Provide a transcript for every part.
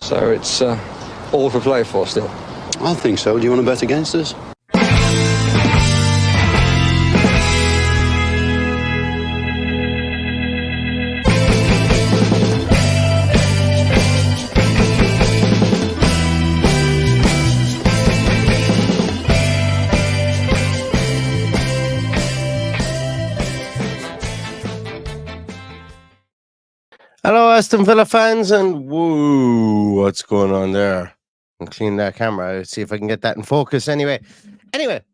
So it's all to play for still. I think so. Do you want to bet against us? Hello, Aston Villa fans, and whoa, what's going on there? I'll clean that camera. Let's see if I can get that in focus. Anyway, David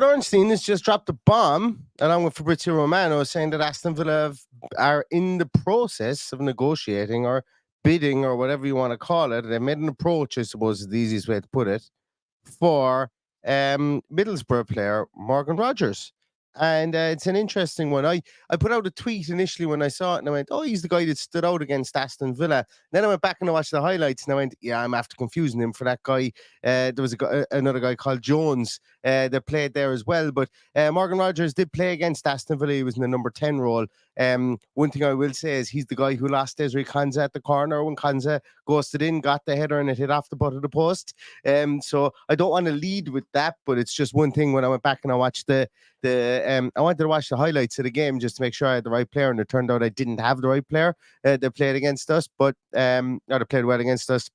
Ornstein has just dropped a bomb along with Fabrizio Romano saying that Aston Villa are in the process of negotiating or bidding or whatever you want to call it. They made an approach, I suppose is the easiest way to put it, for Middlesbrough player Morgan Rogers. And it's an interesting one. I put out a tweet initially when I saw it, and I went, "Oh, he's the guy that stood out against Aston Villa." Then I went back and I watched the highlights, and I went, "Yeah, I'm after confusing him for that guy." There was another guy called Jones that played there as well. But Morgan Rogers did play against Aston Villa. He was in the number 10 role. One thing I will say is he's the guy who lost Desiree Konsa at the corner when Konsa ghosted in, got the header, and it hit off the butt of the post. So I don't want to lead with that, but it's just one thing when I went back and I watched I wanted to watch the highlights of the game just to make sure I had the right player, and it turned out I didn't have the right player that played against us, but or that played well against us.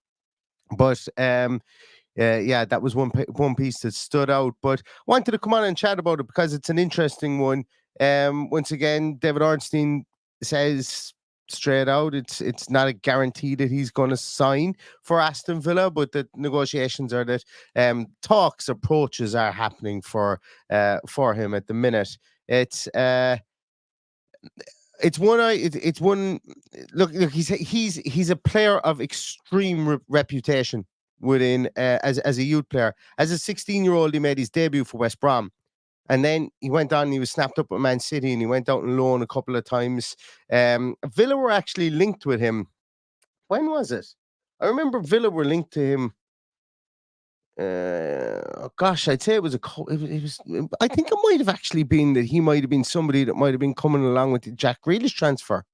But yeah, that was one piece that stood out. But wanted to come on and chat about it because it's an interesting one. Once again, David Ornstein says straight out it's not a guarantee that he's going to sign for Aston Villa, but the negotiations are that approaches are happening for him at the minute. It's one. Look, he's a player of extreme reputation within as a youth player. As a 16-year-old, he made his debut for West Brom. And then he went on, he was snapped up with Man City, and he went out on loan a couple of times. Villa were actually linked with him. When was it? I remember Villa were linked to him. I'd say it was I think it might have actually been that he might have been somebody that might have been coming along with the Jack Grealish transfer.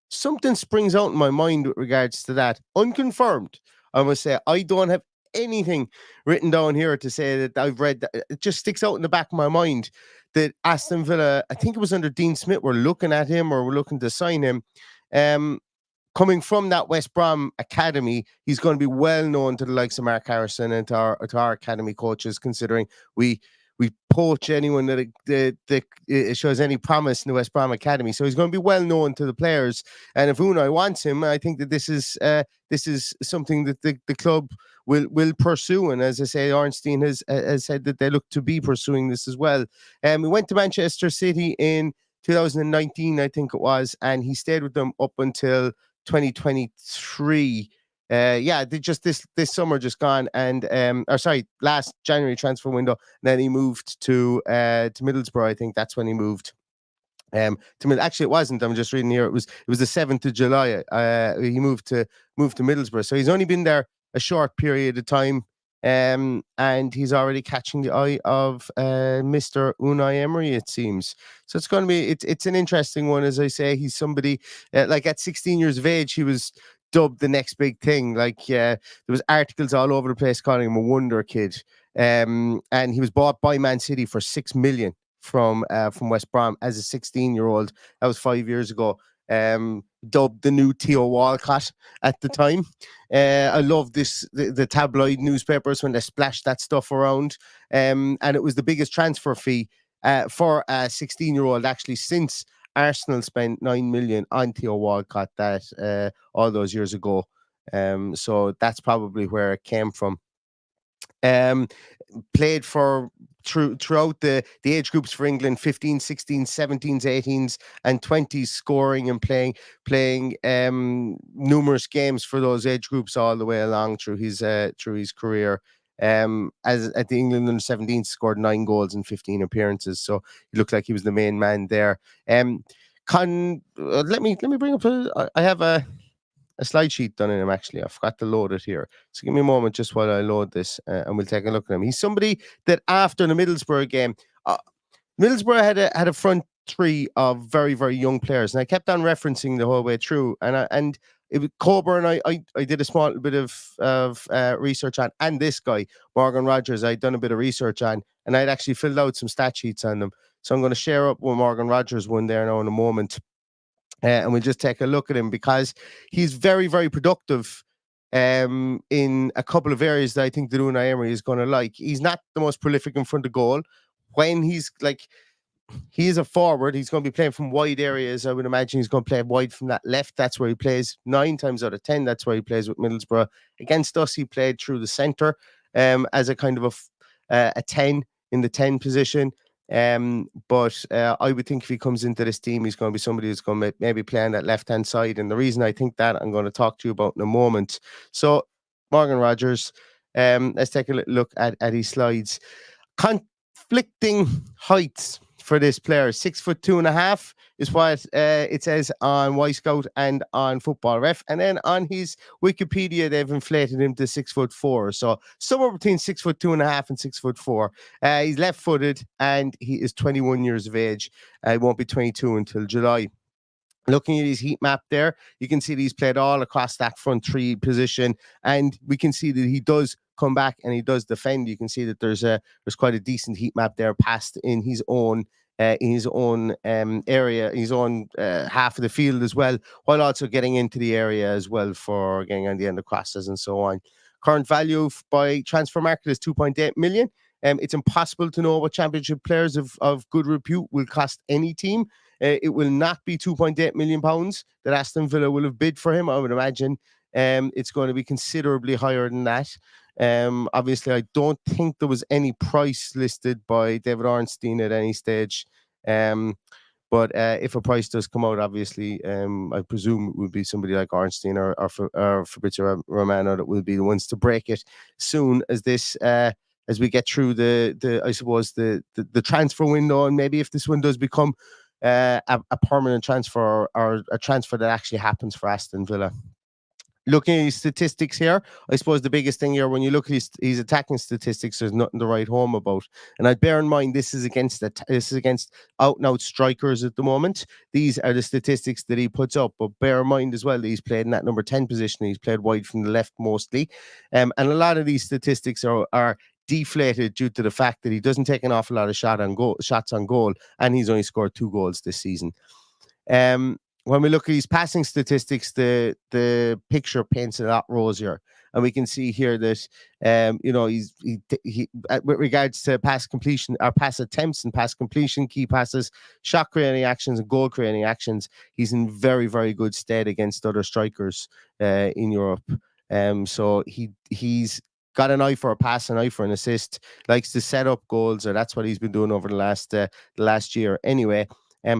Something springs out in my mind with regards to that. Unconfirmed, I must say. I don't have anything written down here to say that I've read that. It just sticks out in the back of my mind that Aston Villa, I think it was under Dean Smith, were looking at him or were looking to sign him. Coming from that West Brom academy, he's going to be well known to the likes of Mark Harrison and to our academy coaches, considering we poach anyone that shows any promise in the West Brom academy. So he's going to be well known to the players. And if Unai wants him, I think that this is something that the club will pursue. And as I say, Ornstein has said that they look to be pursuing this as well. We went to Manchester City in 2019, I think it was, and he stayed with them up until 2023. They just this summer just gone, and last January transfer window. And then he moved to Middlesbrough. I think that's when he moved. Actually, it wasn't. I'm just reading here. It was the 7th of July. He moved to Middlesbrough. So he's only been there a short period of time. And he's already catching the eye of Mr. Unai Emery, it seems. So it's going to be it's an interesting one. As I say, he's somebody like at 16 years of age, he was dubbed the next big thing. Like there was articles all over the place calling him a wonder kid. And he was bought by Man City for $6 million from West Brom as a 16-year-old. That was 5 years ago. Dubbed the new Theo Walcott at the time. I love the tabloid newspapers when they splashed that stuff around. And it was the biggest transfer fee for a 16-year-old actually since Arsenal spent $9 million on Theo Walcott that all those years ago. So that's probably where it came from. Played for throughout the age groups for England, 15, 16, 17s, 18s, and 20s, scoring and playing numerous games for those age groups all the way along through his career. As at the England under 17s, scored 9 goals in 15 appearances, so he looked like he was the main man there. Let me bring up. I have a slide sheet done in him, actually. I forgot to load it here. So give me a moment just while I load this and we'll take a look at him. He's somebody that after the Middlesbrough game, Middlesbrough had a front three of very, very young players. And I kept on referencing the whole way through. And Coburn, I did a small bit of research on, and this guy, Morgan Rogers, I'd done a bit of research on, and I'd actually filled out some stat sheets on them. So I'm going to share up with Morgan Rogers one there now in a moment. And we'll just take a look at him because he's very, very productive in a couple of areas that I think the Unai Emery is going to like. He's not the most prolific in front of goal. When he is a forward, he's going to be playing from wide areas. I would imagine he's going to play wide from that left. That's where he plays 9 times out of 10. That's where he plays with Middlesbrough. Against us, he played through the centre as a kind of a 10 in the 10 position. But I would think if he comes into this team, he's going to be somebody who's going to maybe play on that left-hand side. And the reason I think that, I'm going to talk to you about in a moment. So, Morgan Rogers, let's take a look at his slides. Conflicting heights for this player. 6'2.5" is what it says on Y Scout and on Football Ref. And then on his Wikipedia, they've inflated him to 6'4". So somewhere between 6'2.5" and 6'4". He's left-footed and he is 21 years of age. He won't be 22 until July. Looking at his heat map there, you can see that he's played all across that front three position, and we can see that he does come back and he does defend. You can see that there's quite a decent heat map there, passed in his own area, his own half of the field as well, while also getting into the area as well for getting on the end of crosses and so on. Current value by transfer market is 2.8 million. It's impossible to know what championship players of good repute will cost any team. It will not be 2.8 million pounds that Aston Villa will have bid for him. I would imagine it's going to be considerably higher than that. Obviously, I don't think there was any price listed by David Ornstein at any stage. But if a price does come out, obviously, I presume it would be somebody like Ornstein or Fabrizio Romano that will be the ones to break it soon as this. As we get through the transfer window, and maybe if this one does become a permanent transfer or a transfer that actually happens for Aston Villa. Looking at his statistics here, I suppose the biggest thing here, when you look at his attacking statistics, there's nothing to write home about. And I bear in mind this is against out and out strikers at the moment. These are the statistics that he puts up. But bear in mind as well that he's played in that number 10 position. He's played wide from the left mostly, and a lot of these statistics are deflated due to the fact that he doesn't take an awful lot of shots on goal, and he's only scored 2 goals this season. When we look at his passing statistics, the picture paints a lot rosier, and we can see here that he with regards to pass completion or pass attempts and pass completion, key passes, shot creating actions, and goal creating actions, he's in very, very good stead against other strikers in Europe. So he's got an eye for a pass, an eye for an assist, likes to set up goals, or that's what he's been doing over the last year anyway.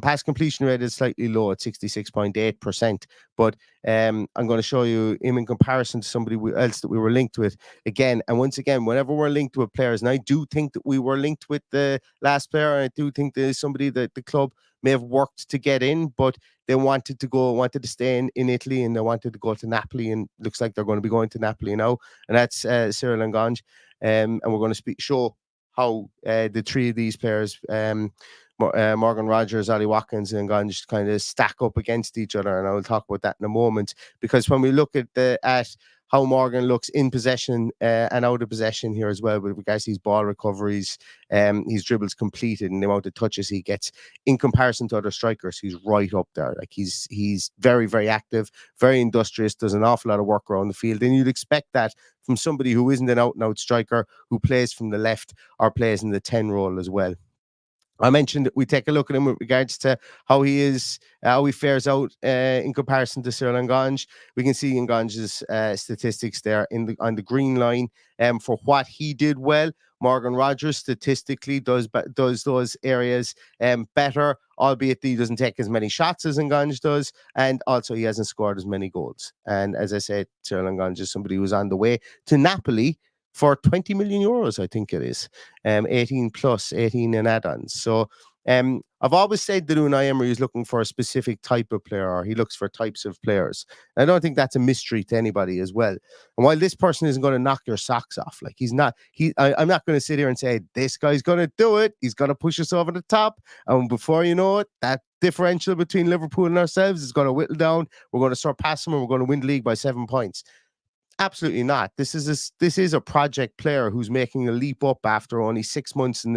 Pass completion rate is slightly low at 66.8%, but I'm going to show you him in comparison to somebody else that we were linked with again. And once again, whenever we're linked with players, and I do think that we were linked with the last player, and I do think there's somebody that the club may have worked to get in, but they wanted to stay in Italy, and they wanted to go to Napoli, and looks like they're going to be going to Napoli now, and that's Cyril Nganj. And we're going to show how the three of these players, Morgan Rogers, Ollie Watkins, and Nganj, kind of stack up against each other, and I will talk about that in a moment. Because when we look at how Morgan looks in possession and out of possession here as well, with regards to his ball recoveries, his dribbles completed, and the amount of touches he gets in comparison to other strikers, he's right up there. Like he's very, very active, very industrious, does an awful lot of work around the field, and you'd expect that from somebody who isn't an out-and-out striker, who plays from the left or plays in the 10 role as well. I mentioned that we take a look at him with regards to how he fares out in comparison to Cyril Nganj. We can see Nganj's statistics there on the green line. For what he did well, Morgan Rogers statistically does those areas better, albeit that he doesn't take as many shots as Nganj does, and also he hasn't scored as many goals. And as I said, Cyril Nganj is somebody who's on the way to Napoli for 20 million euros, I think it is. 18 in add-ons. So I've always said that Unai Emery is looking for a specific type of player, or he looks for types of players. I don't think that's a mystery to anybody as well. And while this person isn't going to knock your socks off, like I'm not going to sit here and say this guy's going to do it. He's going to push us over the top, and before you know it, that differential between Liverpool and ourselves is going to whittle down. We're going to surpass them, and we're going to win the league by 7 points. Absolutely not. This is a project player who's making a leap up after only 6 months at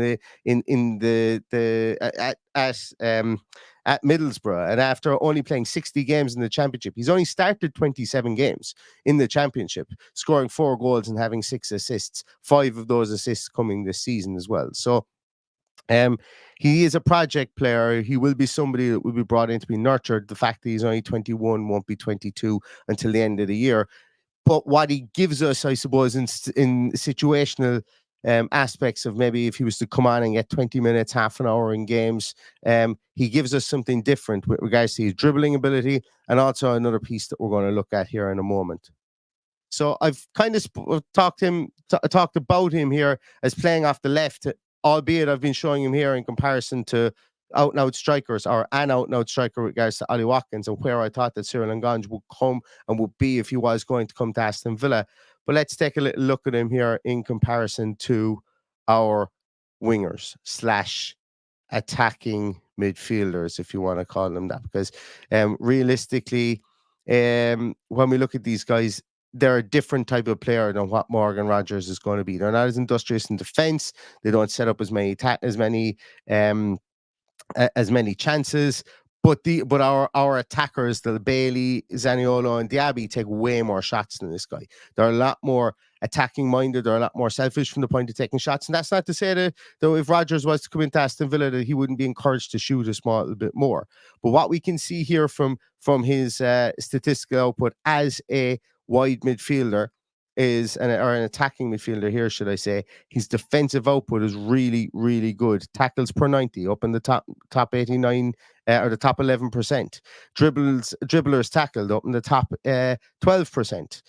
Middlesbrough, and after only playing 60 games in the Championship. He's only started 27 games in the Championship, scoring 4 goals and having 6 assists. 5 of those assists coming this season as well. So he is a project player. He will be somebody that will be brought in to be nurtured. The fact that he's only 21, won't be 22 until the end of the year. But what he gives us, I suppose, in situational aspects of maybe if he was to come on and get 20 minutes, half an hour in games, he gives us something different with regards to his dribbling ability, and also another piece that we're going to look at here in a moment. So I've kind of talked about him here as playing off the left, albeit I've been showing him here in comparison to out-and-out strikers, or an out-and-out striker with regards to Ollie Watkins, and where I thought that Cyril Ngannou would come and would be if he was going to come to Aston Villa. But let's take a little look at him here in comparison to our wingers / attacking midfielders, if you want to call them that, because realistically, when we look at these guys, they're a different type of player than what Morgan Rogers is going to be. They're not as industrious in defence. They don't set up as many chances, but our attackers, the Bailey, Zaniolo, and Diaby, take way more shots than this guy. They're a lot more attacking minded. They're a lot more selfish from the point of taking shots. And that's not to say that, though, if Rodgers was to come into Aston Villa, that he wouldn't be encouraged to shoot a small little bit more. But what we can see here from his statistical output as a wide midfielder or an attacking midfielder here, should I say, his defensive output is really, really good. Tackles per 90 up in the top 89 or the top 11%. Dribblers tackled up in the top 12%.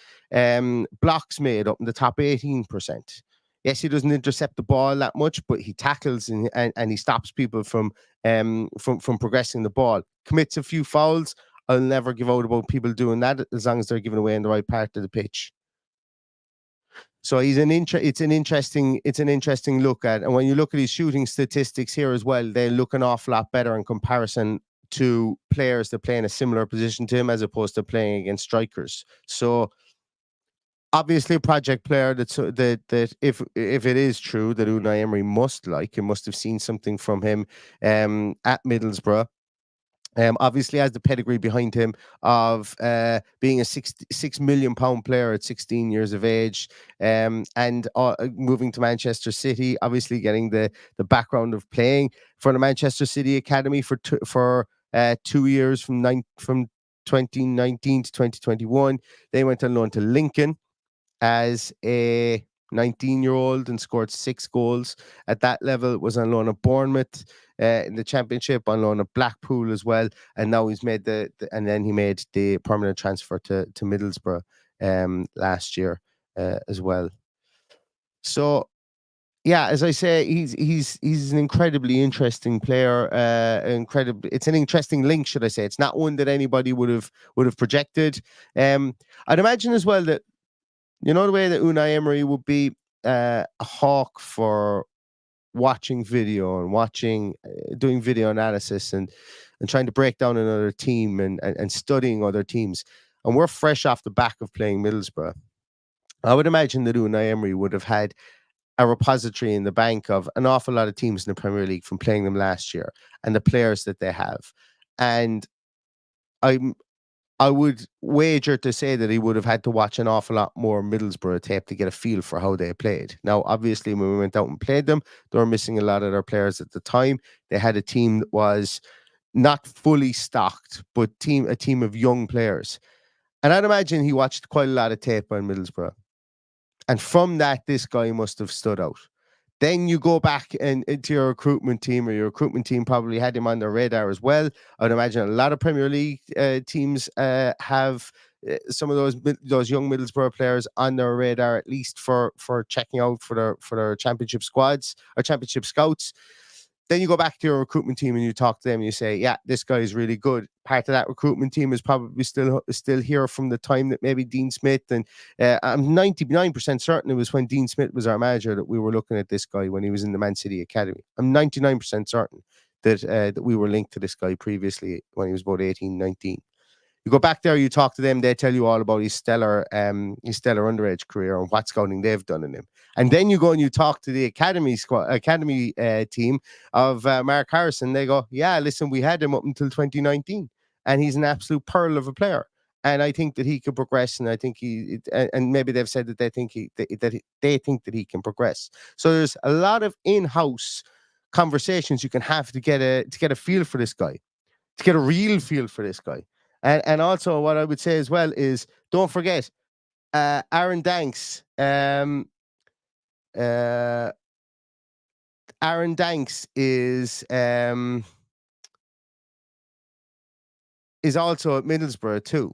Blocks made up in the top 18%. Yes, he doesn't intercept the ball that much, but he tackles and he stops people from progressing the ball. Commits a few fouls. I'll never give out about people doing that as long as they're given away in the right part of the pitch. So it's an interesting look at, and when you look at his shooting statistics here as well, they look an awful lot better in comparison to players that play in a similar position to him, as opposed to playing against strikers. So obviously a project player that if it is true that Unai Emery must have seen something from him at Middlesbrough. Obviously has the pedigree behind him of being a £6 million player at 16 years of age, and moving to Manchester City, obviously getting the background of playing for the Manchester City Academy for 2 years from 2019 to 2021. They went on loan to Lincoln as a 19-year-old and scored 6 goals at that level. Was on loan at Bournemouth in the Championship, on loan at Blackpool as well, and now he's made and then he made the permanent transfer to Middlesbrough last year as well. So yeah, as I say, he's an incredibly interesting player. It's an interesting link, should I say? It's not one that anybody would have projected. I'd imagine as well that, you know, the way that Unai Emery would be a hawk for watching video and doing video analysis and trying to break down another team and studying other teams. And we're fresh off the back of playing Middlesbrough. I would imagine that Unai Emery would have had a repository in the bank of an awful lot of teams in the Premier League from playing them last year and the players that they have. And I would wager to say that he would have had to watch an awful lot more Middlesbrough tape to get a feel for how they played. Now, obviously, when we went out and played them, they were missing a lot of their players at the time. They had a team that was not fully stocked, but a team of young players. And I'd imagine he watched quite a lot of tape on Middlesbrough. And from that, this guy must have stood out. Then you go back into your recruitment team, or your recruitment team probably had him on their radar as well. I'd imagine a lot of Premier League teams have some of those young Middlesbrough players on their radar, at least for checking out for their championship squads or championship scouts. Then you go back to your recruitment team and you talk to them and you say, yeah, this guy is really good. Part of that recruitment team is probably still here from the time that maybe Dean Smith, and I'm 99% certain it was when Dean Smith was our manager that we were looking at this guy when he was in the Man City Academy. I'm 99% certain that we were linked to this guy previously when he was about 18, 19. You go back there, you talk to them, they tell you all about his stellar underage career and what scouting they've done in him. And then you go and you talk to the academy team of Mark Harrison. They go, yeah, listen, we had him up until 2019, and he's an absolute pearl of a player. And I think that he could progress, and I think and maybe they've said that they think that he can progress. So there's a lot of in-house conversations you can have to get a feel for this guy, to get a real feel for this guy. And also what I would say as well is, don't forget, Aaron Danks. Aaron Danks is also at Middlesbrough too.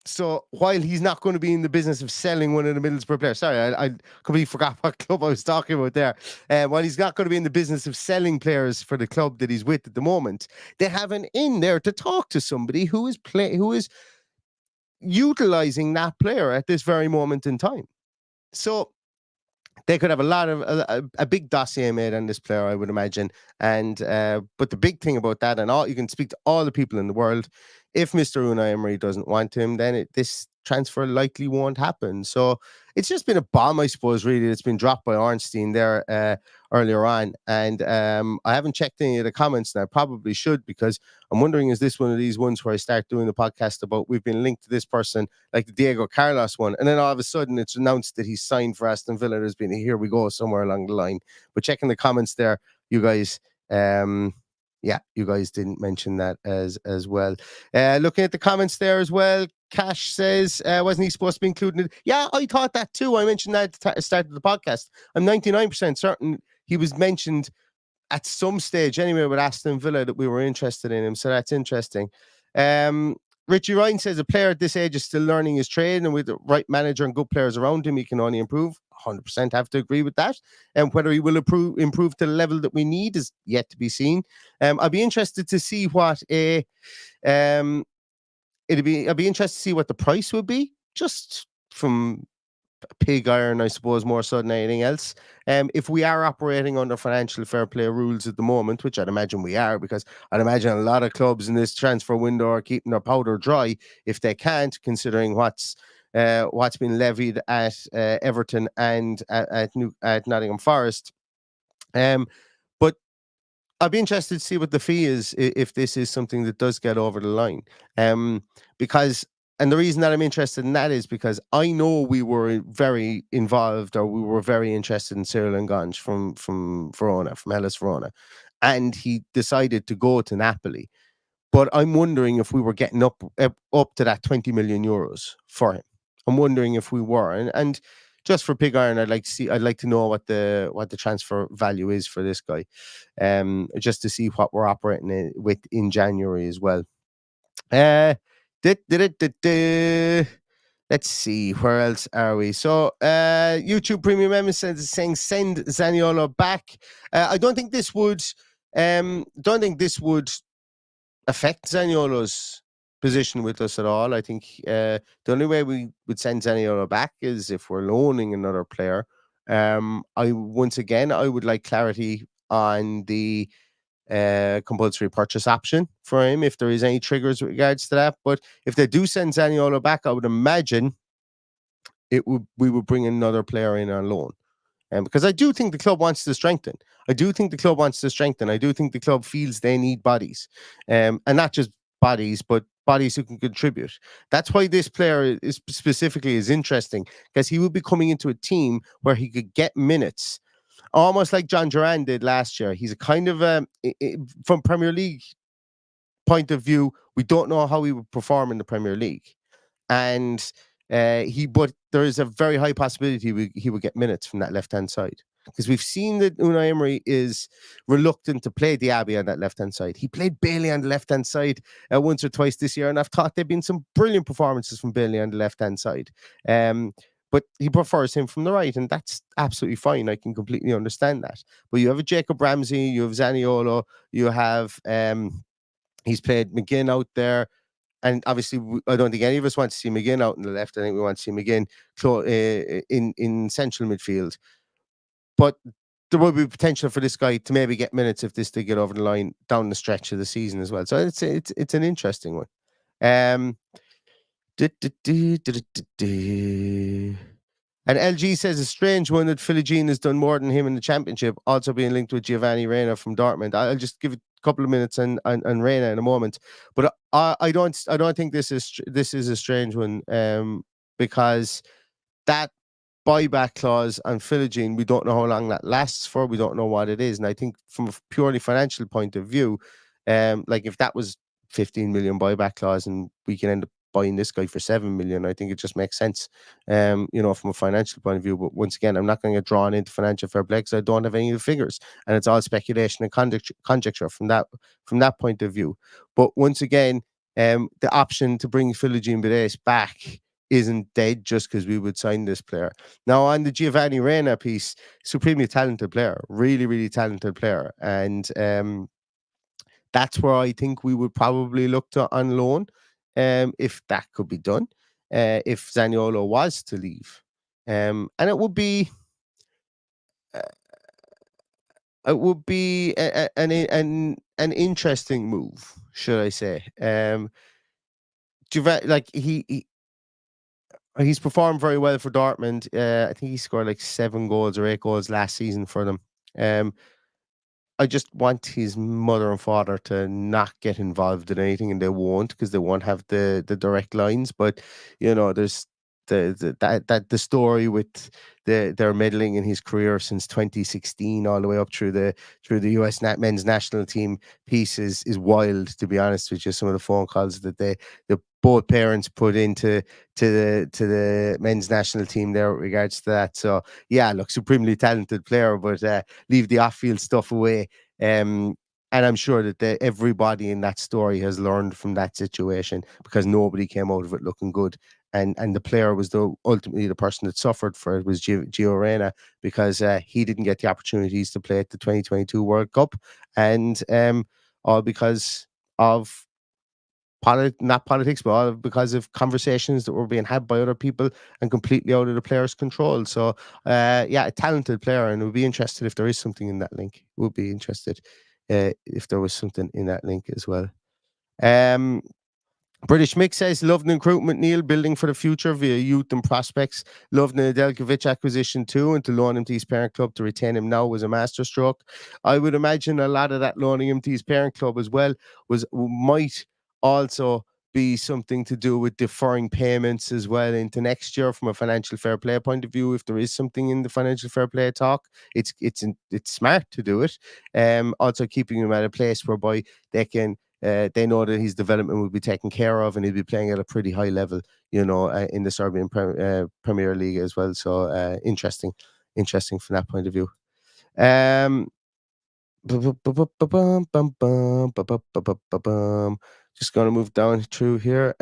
So while he's not going to be in the business of selling one of the Middlesbrough players, sorry, I completely forgot what club I was talking about there. While he's not going to be in the business of selling players for the club that he's with at the moment, they have an in there to talk to somebody who is utilizing that player at this very moment in time. So they could have a big dossier made on this player, I would imagine. And but the big thing about that, and you can speak to all the people in the world. If Mr. Unai Emery doesn't want him, then this transfer likely won't happen. So it's just been a bomb, I suppose, really. It's been dropped by Ornstein there earlier on. And I haven't checked any of the comments, and I probably should, because I'm wondering, is this one of these ones where I start doing the podcast about we've been linked to this person, like the Diego Carlos one, and then all of a sudden it's announced that he's signed for Aston Villa. There's been a here we go somewhere along the line. But checking the comments there, you guys... you guys didn't mention that as well. Looking at the comments there as well, Cash says, wasn't he supposed to be included? Yeah, I thought that too. I mentioned that at the start of the podcast. I'm 99% certain he was mentioned at some stage anyway with Aston Villa, that we were interested in him. So that's interesting. Richie Ryan says a player at this age is still learning his trade, and with the right manager and good players around him, he can only improve. 100% have to agree with that. And whether he will improve to the level that we need is yet to be seen. I'd be interested to see what I'd be interested to see what the price would be, just from pig iron, I suppose, more so than anything else. If we are operating under financial fair play rules at the moment, which I'd imagine we are, because I'd imagine a lot of clubs in this transfer window are keeping their powder dry if they can't, considering what's been levied at Everton and at Nottingham Forest. But I'd be interested to see what the fee is if this is something that does get over the line. And the reason that I'm interested in that is because I know we were very involved, or we were very interested in Cyril Ngonge from Verona, from Hellas Verona, and he decided to go to Napoli. But I'm wondering if we were getting up to that 20 million euros for him. I'm wondering if we were, and just for pig iron, I'd like to know what the transfer value is for this guy, just to see what we're operating with in January as well. Let's see, where else are we? So YouTube Premium Member says, saying send Zaniolo back. I don't think this would affect Zaniolo's position with us at all. I think the only way we would send Zaniolo back is if we're loaning another player. I would like clarity on the compulsory purchase option for him, if there is any triggers with regards to that. But if they do send Zaniolo back, I would imagine we would bring another player in on loan. Because I do think the club wants to strengthen. I do think the club feels they need bodies. And not just bodies, but bodies who can contribute. That's why this player specifically is interesting, because he will be coming into a team where he could get minutes, almost like John Duran did last year. He's a kind of from Premier League point of view, we don't know how he would perform in the Premier League, but there is a very high possibility he would get minutes from that left hand side, because we've seen that Unai Emery is reluctant to play Diaby on that left hand side. He played Bailey on the left hand side once or twice this year, and I've thought there've been some brilliant performances from Bailey on the left hand side. but he prefers him from the right, and that's absolutely fine. I can completely understand that. But you have a Jacob Ramsey, you have Zaniolo, you have he's played McGinn out there. And obviously, I don't think any of us want to see McGinn out on the left. I think we want to see McGinn in central midfield. But there will be potential for this guy to maybe get minutes if this did get over the line down the stretch of the season as well. So it's an interesting one. And LG says a strange one that Philogene has done more than him in the championship, also being linked with Giovanni Reina from Dortmund. I'll just give it a couple of minutes on Reina in a moment, but I don't think this is a strange one, because that buyback clause on Philogene, we don't know how long that lasts for. We don't know what it is, and I think from a purely financial point of view, like if that was 15 million buyback clause and we can end up buying this guy for 7 million, I think it just makes sense, from a financial point of view. But once again, I'm not going to get drawn into financial fair play because I don't have any of the figures, and it's all speculation and conjecture from that point of view. But once again, the option to bring Philogene Bidace back isn't dead just because we would sign this player. Now, on the Giovanni Reina piece, supremely talented player, really, really talented player, and that's where I think we would probably look to on loan, if that could be done, if Zaniolo was to leave, and it would be an interesting move, should I say? He's performed very well for Dortmund. I think he scored like 7 goals or 8 goals last season for them. I just want his mother and father to not get involved in anything, and they won't, because they won't have the direct lines. But there's the story with their meddling in his career since 2016 all the way up through the US men's national team piece is wild, to be honest with you. Some of the phone calls that the both parents put into the men's national team there with regards to that. So yeah, look, supremely talented player, but leave the off-field stuff away. And I'm sure that everybody in that story has learned from that situation, because nobody came out of it looking good. And the player was ultimately the person that suffered for it, was Gio Reyna, because he didn't get the opportunities to play at the 2022 World Cup, and all because of not politics, but all because of conversations that were being had by other people and completely out of the player's control. So yeah, a talented player, and we'll be interested if there is something in that link. We'll be interested if there was something in that link as well. British Mick says, love the recruitment, Neil, building for the future via youth and prospects. Love the Nedeljkovic acquisition too, and to loan him to his parent club to retain him now was a masterstroke. I would imagine a lot of that loaning him to his parent club as well might also be something to do with deferring payments as well into next year from a financial fair play point of view. If there is something in the financial fair play talk, it's smart to do it. Also keeping him at a place whereby they can they know that his development will be taken care of, and he'll be playing at a pretty high level, in the Serbian Premier League as well. So interesting from that point of view. Just going to move down through here.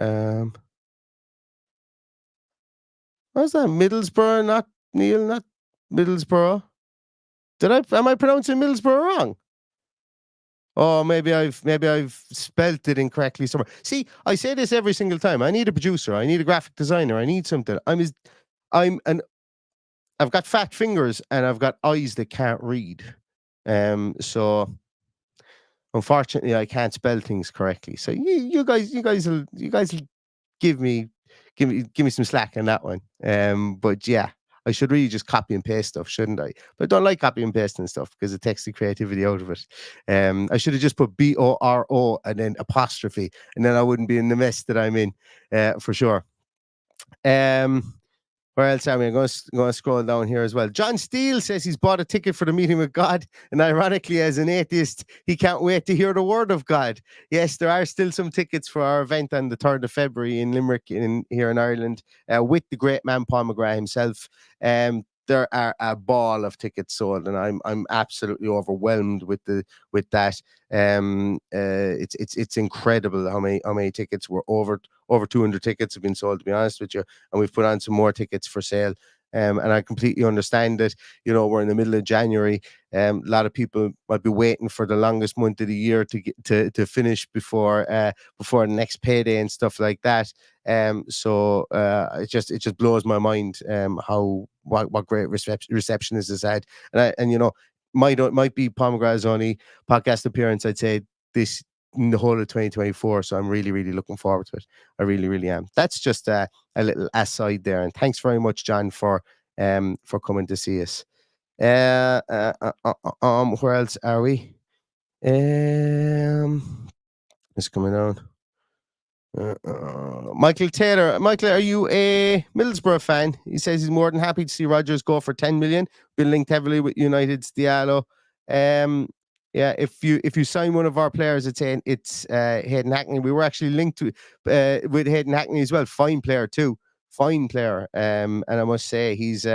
What's that? Middlesbrough, not Neil, not Middlesbrough. Am I pronouncing Middlesbrough wrong? Oh, maybe I've spelt it incorrectly somewhere. See, I say this every single time. I need a producer. I need a graphic designer. I need something. I've got fat fingers and I've got eyes that can't read. So unfortunately, I can't spell things correctly. So you guys will give me some slack on that one. But yeah, I should really just copy and paste stuff, shouldn't I? But I don't like copy and pasting stuff because it takes the creativity out of it. I should have just put BORO and then apostrophe, and then I wouldn't be in the mess that I'm in, for sure. Where else are we? I'm going to scroll down here as well. John Steele says he's bought a ticket for the meeting with God, and ironically, as an atheist, he can't wait to hear the word of God. Yes, there are still some tickets for our event on the 3rd of February in Limerick, here in Ireland, with the great man Paul McGrath himself. there are a ball of tickets sold, and I'm absolutely overwhelmed with that. It's incredible how many tickets were over 200 tickets have been sold, to be honest with you, and we've put on some more tickets for sale. And I completely understand that, we're in the middle of January. A lot of people might be waiting for the longest month of the year to get to finish before the next payday and stuff like that. So it just blows my mind what great reception this has had. And might be Paul McGrath's only podcast appearance, I'd say, this in the whole of 2024. So I'm really, really looking forward to it. I really, really am. That's just a little aside there. And thanks very much, John, for coming to see us. Where else are we? It's coming on. Michael Taylor. Michael, are you a Middlesbrough fan? He says he's more than happy to see Rogers go for 10 million. Been linked heavily with United's Diallo. Yeah, if you sign one of our players, it's Hayden Hackney. We were actually linked to with Hayden Hackney as well. Fine player too. Fine player. And I must say he's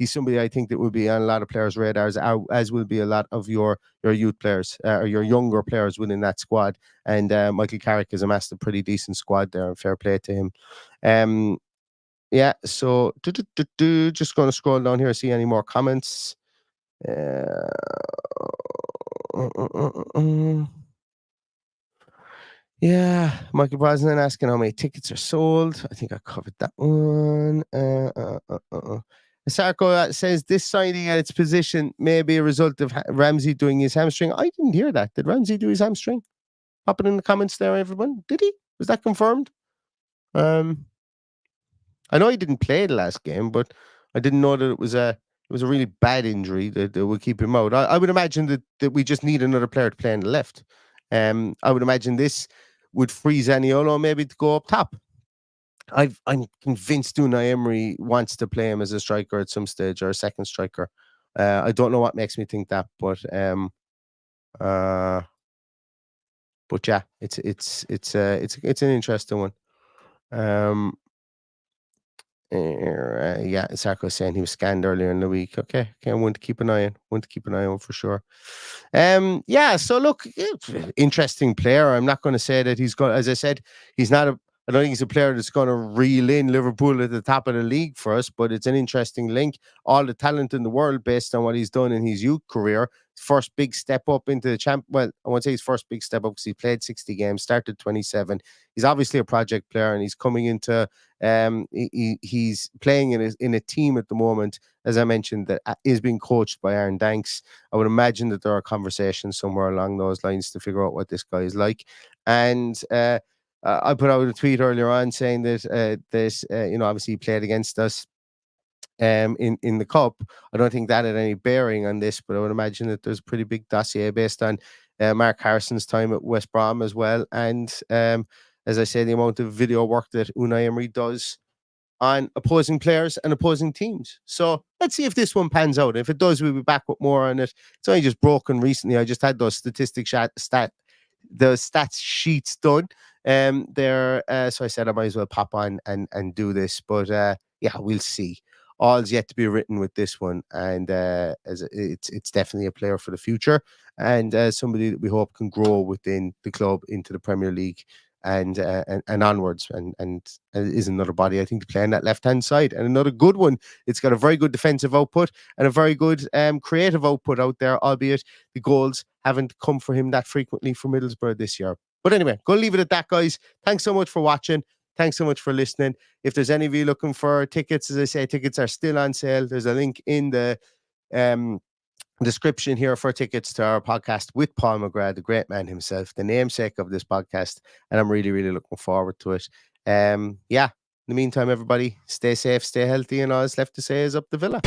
somebody I think that will be on a lot of players' radars, as will be a lot of your youth players or your younger players within that squad. And Michael Carrick has amassed a pretty decent squad there, and fair play to him. Yeah, so just going to scroll down here, see any more comments. Yeah, Michael Brosnan asking how many tickets are sold. I think I covered that one. Sarko says this signing at its position may be a result of Ramsey doing his hamstring. I didn't hear that. Did Ramsey do his hamstring? Pop it in the comments there, everyone. Did he? Was that confirmed? I know he didn't play the last game, but I didn't know that it was a really bad injury that would keep him out. I would imagine that we just need another player to play on the left. I would imagine this would free Zaniolo maybe to go up top. I'm convinced Unai Emery wants to play him as a striker at some stage, or a second striker. I don't know what makes me think that, but yeah, it's an interesting one. Yeah, Sarko saying he was scanned earlier in the week. Okay, one to keep an eye on for sure. Yeah, so look, interesting player. I'm not going to say that he's got, as I said, I don't think he's a player that's going to reel in Liverpool at the top of the league for us, but it's an interesting link. All the talent in the world based on what he's done in his youth career. First big step up into the champ. Well, I won't say his first big step up because he played 60 games, started 27. He's obviously a project player, and he's coming into he's playing in a team at the moment, as I mentioned, that is being coached by Aaron Danks. I would imagine that there are conversations somewhere along those lines to figure out what this guy is like. And I put out a tweet earlier on saying that obviously he played against us in the cup. I don't think that had any bearing on this, but I would imagine that there's a pretty big dossier based on Mark Harrison's time at West Brom as well. And as I say, the amount of video work that Unai Emery does on opposing players and opposing teams. So let's see if this one pans out. If it does, we'll be back with more on it. It's only just broken recently. I just had those stats sheets done there. So I said I might as well pop on and do this. But yeah, we'll see. All's yet to be written with this one, and it's definitely a player for the future, and somebody that we hope can grow within the club into the Premier League and onwards, and is another body I think to play on that left hand side, and another good one. It's got a very good defensive output and a very good creative output out there, albeit the goals haven't come for him that frequently for Middlesbrough this year. But anyway, go leave it at that, guys. Thanks so much for watching. Thanks so much for listening. If there's any of you looking for tickets, as I say, tickets are still on sale. There's a link in the description here for tickets to our podcast with Paul McGrath, the great man himself, the namesake of this podcast. And I'm really, really looking forward to it. Yeah. In the meantime, everybody, stay safe, stay healthy, and all that's left to say is up the Villa.